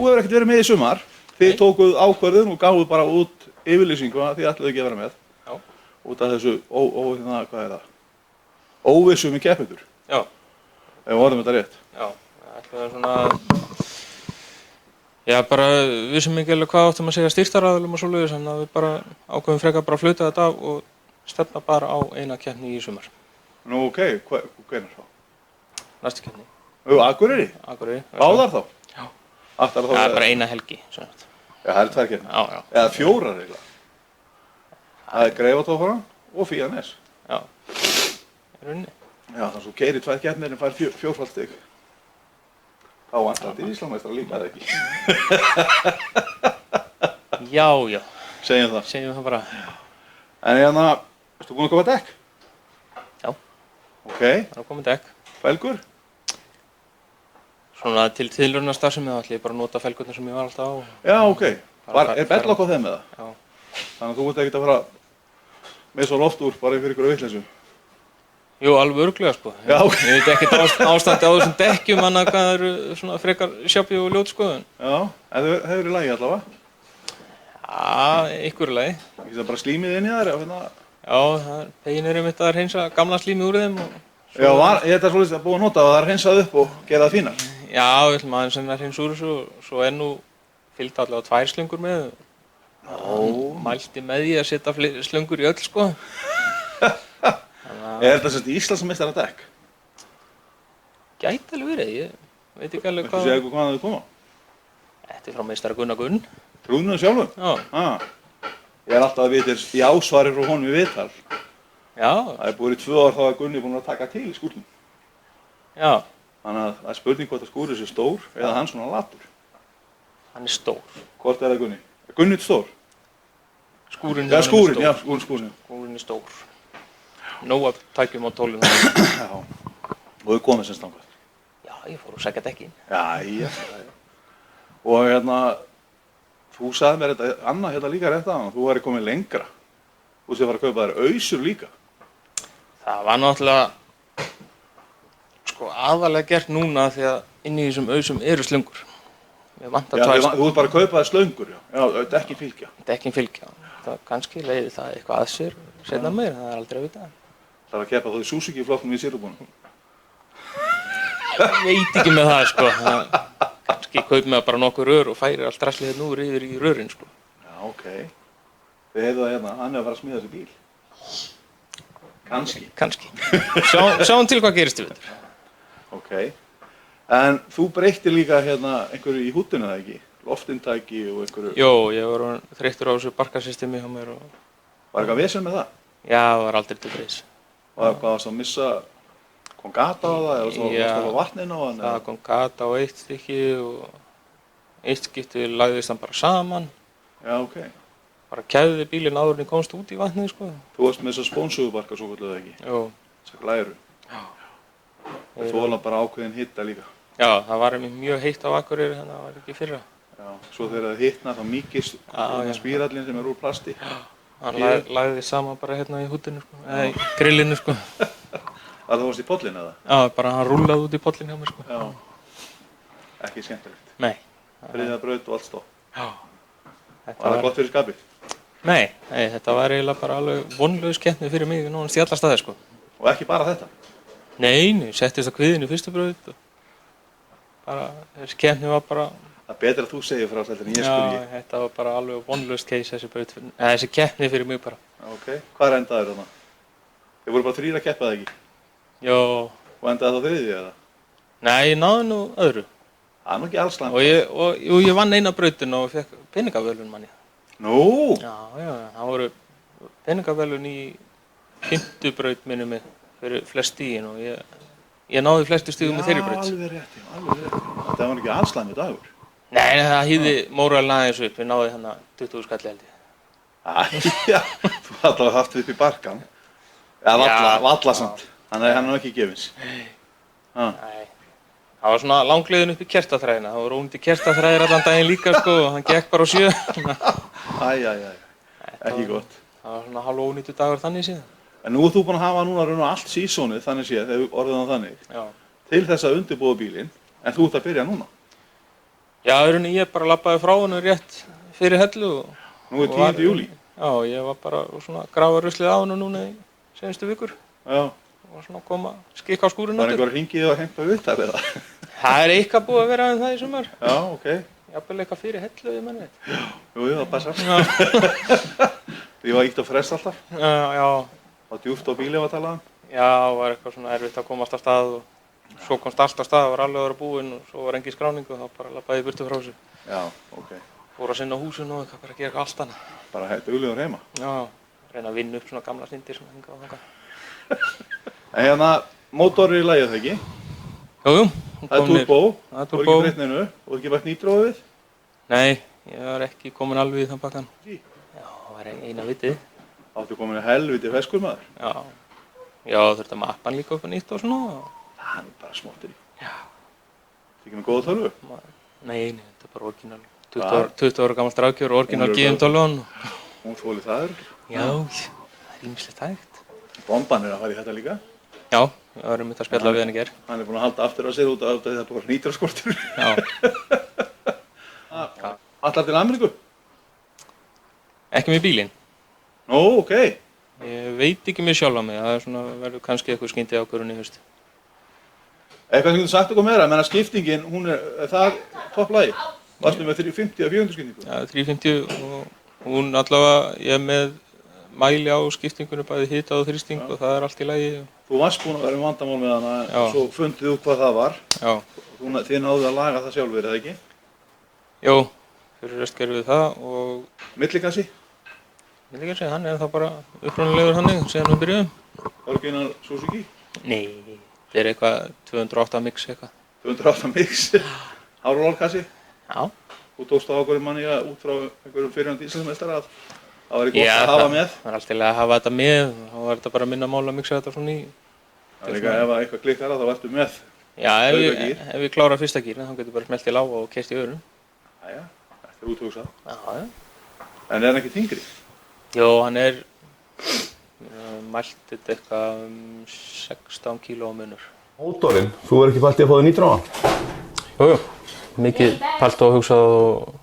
þú hefur ekkert verið með í sumar. Þið tókuð ákvörðun og gáfuð bara út yfirlýsingu að þið ætluðu ekki að vera með. Já. Út af þessu, hvað er það? Óvissu með keppendur. Já. Ef við orðum þetta rétt. Já, það er svona... Já, bara við sem ekki alveg hvað áttum að segja styrktaraðilum og svoleiðis, þannig að við bara ákveðum frekar bara að flauta þetta af og stefna bara á eina keppni í sumar. Nú, ok, hvenær þá? Næstu keppni. Akureyri? Akureyri. Báðar þá? Já. Aftar þá? Það er bara eina helgi, svona. Já, það er 2 keppnir. Já, já. Eða 4 eiginlega. Það er Greifatófara og Fíanes. Já, í rauninni. Já, þannig að þú keyrir 2 keppnir en fær 4 stig. Þá vantar þetta í Íslandsmeistara líka, eða ekki? Já, já. Segjum það. Segjum það bara. En hérna, ertu búinn að koma dekk? Já. Ok. Það er komið dekk. Felgur? Svona til tilraunastarfsemi þá ætla ég bara að nota felgurnar sem ég var alltaf á. Já, ok. Er bellokk á þeim með það? Já. Þannig að þú ert ekkert að fara með svo loft úr bara fyrir ykkur vitleysu? Jú, alveg örugglega sko. Já. Ég veit ekkert ástandi á þessum dekkjum, annað hvað það eru svona frekar sjoppi og ljót skoðun. Já, en þau hefur í lagi allavega? Já, ykkur í lagi. Ekki það bara slímið inn í þær? Já, pegin er einmitt að reynsa gamla slími úr þeim. Já, ég ætla svolítið að búið að nota að það er hreinsað upp og gera það fínar. Já, við ætlum aðeins að reynsa úr þessu og svo er nú fylgdi allavega 2 slöngur með. Mælti með því að setja slöngur í öll sko. Er þetta sérst Íslandsmeistara dekk? Gæti alveg verið, ég veit ekki alveg hvað... Þú segja hvaðan þau koma? Þetta er frá meistara Gunnar Gunn. Trúðinu þau sjálfum? Já. Ég er alltaf að vita í ásvari frá honum í viðtal. Já. Það er búið í 2 ár þá að Gunni er búinn að taka til í skúrnum. Já. Þannig að það er spurning hvort að skúrið sé stór eða hann svona latur. Hann er stór. Hvort er það Gunni? Er Gunni stór? Skúrinn er stór. Já, skúrinn. Skúrinn er stór. Nóg af tækjum á tólinu. Já. Og þau komið sem stangað. Já, ég fór að segja dekkin. Já. Og hérna, þú sagði mér þetta, Anna hérna líka rétt að þú væri komið lengra. Þú sé að fara að kaupa þér ausur líka. Það var náttúrulega, sko, aðalega gert núna því að inn í þessum ausum eru slöngur. Við vantar 2 slöngur. Þú ert bara að kaupa þér slöngur, já. Já, dekkin fylgja. Dekkin fylgja. Það kannski leiði það eitthvað að sér seinna meir, það er aldrei að vita. Það er að keppa þú í Suzuki flokknum í sérubúnum. Ég veit ekki með það, sko. Kannski kaup með bara nokkuð rör og færir allt draslið hérna úr yfir í rörin, sko. Já, ok. Þið heyrðu það hérna, hann er að fara að smíða þessi bíl. Kannski. Sjáum til hvað gerist við þetta. Ok. En þú breyttir líka hérna einhverju í húddinu, eða ekki? Loftintæki og einhverju... Jó, ég var þreyttur á þessu barkasystemi hjá mér og... Var eitthvað vesen með það? Já, það var aldrei til þess. Og hvað varst að missa, kom gata á það eða varst að fá vatnin á hann? Já, það kom gata á 1 stykki og 1 skipti lagðist hann bara saman. Já, ok. Bara kæfði bílinn áður en ég komst út í vatnið, sko. Þú varst með þessar spónsugubarka svo kvölduðu ekki? Jó. Þessar glæru? Já. Þú var bara ákveðin hitta líka? Já, það var mjög heitt á Akureyri, þannig að það var ekki fyrra. Já, svo þegar það hittnar þá mýkist spírallinn sem er úr plasti. Já. Hann lagði saman bara hérna í húddinu, sko, eða í grillinu, sko. Það varst í pollin eða? Já, bara hann rúllaði út í pollin hjá mér, sko. Já. Ekki skemmtilegt? Nei. Friðarbraut og allt stóð? Já. Var það gott fyrir skapið? Nei, þetta var eiginlega bara alveg vonlaus keppni fyrir mig nánast í alla staði, sko. Og ekki bara þetta? Nei, settist á kviðinu í fyrstu braut og bara, þessi keppni var bara... Það er betra að þú segir frá þetta en ég spurði. Já, þetta var bara alveg vonlaust case þessi keppni fyrir mig bara. Ok, hvað endaði þarna? Þið voru bara 3 að keppa það ekki? Jó. Og endaði þá 3. eða? Nei, ég náði nú öðru. Það er nú ekki alls langt. Og ég vann eina brautin og fekk peningaverðlaun manni. Nú? Já, það voru peningaverðlaun í 5. braut minni mig fyrir flest stigin og ég náði flestu stigum með þeirri braut. Já, alveg rétt. Þetta var ekki alls langt dagur. Nei, það hýði móralinn aðeins upp, við náði hérna 20 skalli held ég. Já, þú hafði alveg haft upp í barkan. Já, valla samt. Þannig að hann er ekki gefins. Nei, það var svona langleiðin upp í kertaþræðina. Það var ónýtti kertaþræðir allan daginn líka, sko, og hann gekk bara á 7. Ekki gott. Það var svona hálf ónýttu dagur þannig síðan. En nú ert þú búinn að hafa núna raun og allt sísónið, þannig séð, þegar orðið hann þannig, til þess að undirbúa bílinn, en þú ert að byrja núna. Já, ég bara labbaði frá hennu rétt fyrir hellu og... Nú er 10. júlí. Já, ég var bara svona að grafa ruslið á hennu núna í seinustu vikur. Já. Og svona koma skikka á skúrinn Það er einhver að hringið og heimta vittar eða? Það er eitthvað búið að vera um það í sumar. Já, ok. Jafnvel eitthvað fyrir hellu, ég menn veit. Jú, það passar. Ég var ítt á frest alltaf. Já. Á djúpt á bíli var að tala um. Já, var eitthvað svona erfitt að komast af stað og svo komst allt af stað, var alveg að vera búinn og svo var engin skráning og þá bara labbaði ég burtu frá þessu. Já, ok. Fór að sinna á húsinu og eitthvað, bara að gera eitthvað allt annað. Bara duglegur heima. Já, reyna að vinna upp svona gamla snyndir sem hingað og þangað. En hérna, mótor í lagið það ekki? Jú, Það er turbo. Það er Þú turbo. ekki breytt neinu og ekki bætt nýtróið við? Nei, ég var ekki komin alveg í þann bakkan. Í? Já, það var eina vitið. Áttu komin í helviti feskur maður. Já, þurfti að mappa hann líka upp að nýtt og svona. Það er bara smottir í. Já. Það ekki með góða tölvu? Nei, þetta er bara orginal. 20 ára gammal strákjör og orginal GM12. Hún þólið það er. Já, það er ýmislegt hægt. Bomban er að fara í þetta líka. Já, við varum að spjalla við hann í gerð. Hann er búinn að halda aftur á sér út af því það er bara nýtraskortur. Já. Allar til Ameríku? Ekki með bílinn. Nó, ok. Ég veit ekki mér sjálf á mig, það er svona, verður kannski eitthvað skyndi ákvörðun í haust. Eitthvað sem þú sagt okkur meira, menna skiptingin, hún er það topplagi? Varstu með 350 að 400 skiptingu? Já, 350 og hún allavega, ég er með mæli á skiptingunni bæði hita og þrýsting og það er allt í lagi. Þú varst búinn að vera með vandamál með hana, Já. Svo fundið út hvað það var. Já. Þið náðuð að laga það sjálfur, eða ekki? Jó, fyrir rest gerum við það og... Millikassi? Millikassi, hann er þá bara upprunalega hannig, síðan við byrjuðum. Orginal Suzuki? Nei, þetta er eitthvað 208 mix eitthvað. 208 mix? Hárólkassi? Já. Þú tókst á ákveðum manni út frá einhverjum fyrirhandi íslensmeistara að það væri gott að hafa með? Það er alltaf að hafa þetta með, þá var þetta bara minna mál að mixa þetta svona í. Það er líka ef eitthvað klikkar þá ertu með. Já, ef við klára fyrsta gírinn, þá getur bara smellt í lága og keyrt í öðrum. Jæja, þetta er úthugsað. Já. En er hann ekki þyngri? Jó, hann er mælt þetta eitthvað 16 kíló munur. Mótorinn, þú er ekki pælt í að fá þig nýtra á hann? Jú, mikið pælt og hugsað og...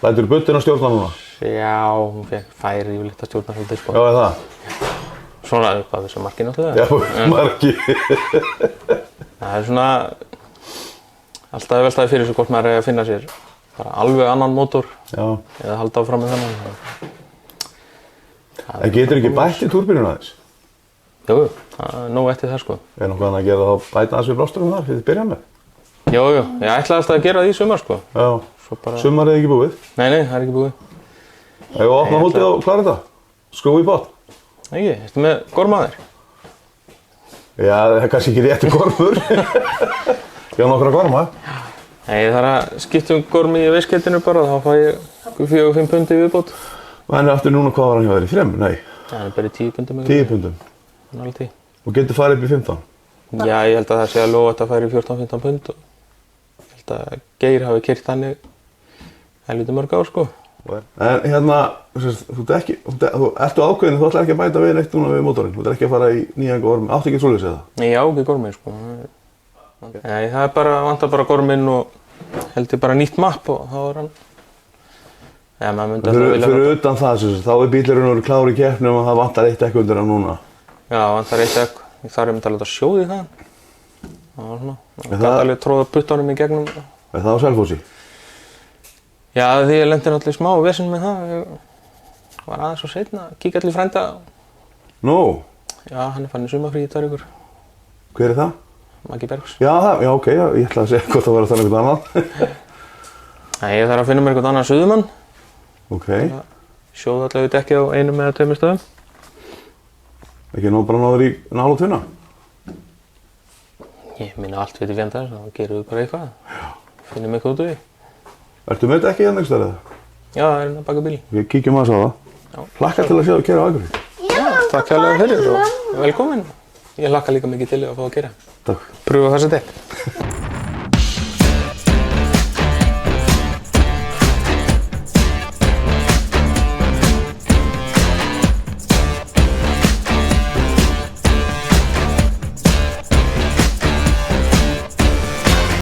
Lætur buddin að stjórna núna? Já, hún fekk færi yfirleitt að stjórna svolítið sko. Já, er það? Svona upp að þessu marki náttúrulega. Já, marki. Það er svona... Alltaf veltaði fyrir sig hvort maður er að finna sér bara alveg annan mótor. Já. Eða halda áfram með þennan. En getur ekki bætt í túrbínuna aðeins? Jú, það er nóg eftir það sko. Er nokkuð annað að gera þá bæta aðeins við blásturum þar fyrir að byrja með? Jú, ég ætlaði alltaf að gera það í sumar sko. Já. Bara... Sumar er ekki búið? Nei, það er ekki búið. Ef við opna hóldið og klára þetta? Skrúi í botn? Ekki, ertu með gormaðir? Já, það er kannski ekki réttu gormur. Ég á nokkra gorma. Nei, ég þarf að skipta gormi í veisketinu bara, þá fæ ég 4-5 pundi í viðbót. En aftur núna hvað var hann hjá þér í 5? Nei. Það er bara 10 pundum. 10 pundum. Alveg 10. Og getur farið upp í 15? Já, ég held að það sé að lofa þetta að færi 14-15 pund og ég held að Geir hafi keyrt þannig helviti mörg ár sko. En hérna, þú ertu ákveðin, þú ætlar ekki að bæta við neitt núna við mótorinn, þú ætlar ekki að fara í nýjan gorm, áttu ekki svoleiðis eða? Nei, ég á ekki gorminn sko. Nei, það er bara, vantar bara gorminn og held ég bara nýtt mapp og þá er hann... Já, maður myndi alltaf vilja... Fyrir utan það, þá er bílurinn orðið klár í keppnum og það vantar eitt ekk undir hann núna. Já, vantar eitt ekk, ég þarf að láta sjóði það. Það var svona, það gæti alveg tróða puttunum í gegnum. Er það á Selfossi? Já, því ég lendi náttúrulega í smá vesen með það. Ég var aðeins svo seinna að kíkja allir frænda. Nú? Já, hann er fann í sumarfrí í 2 vikur. Hver er það? Maggi Bergs. Já, ok, ég ætlaði að segja hvort það var að tala um eitthvað annað. Nei, ég þarf að finna mér eitthvað annan suðumann. Ok. Sjóða allavega dekki á 1 eða 2 stöðum. Ekki bara náður í nála og tvinna? Ég minna allt við til fjandar, þá gerum við bara eitthvað. Já. Finnum eitthvað út úr því. Ertu með dekki hérna einhvers staðar eða? Já, það er hérna bak við bílinn. Við kíkjum aðeins á það. Já. Hlakka til að sjá að keyra á Akureyri. Já, takk hérlega fyrir og velkomin. Ég hlakka líka mikið til að fá að keyra. Takk. Pröfa þessi dekk.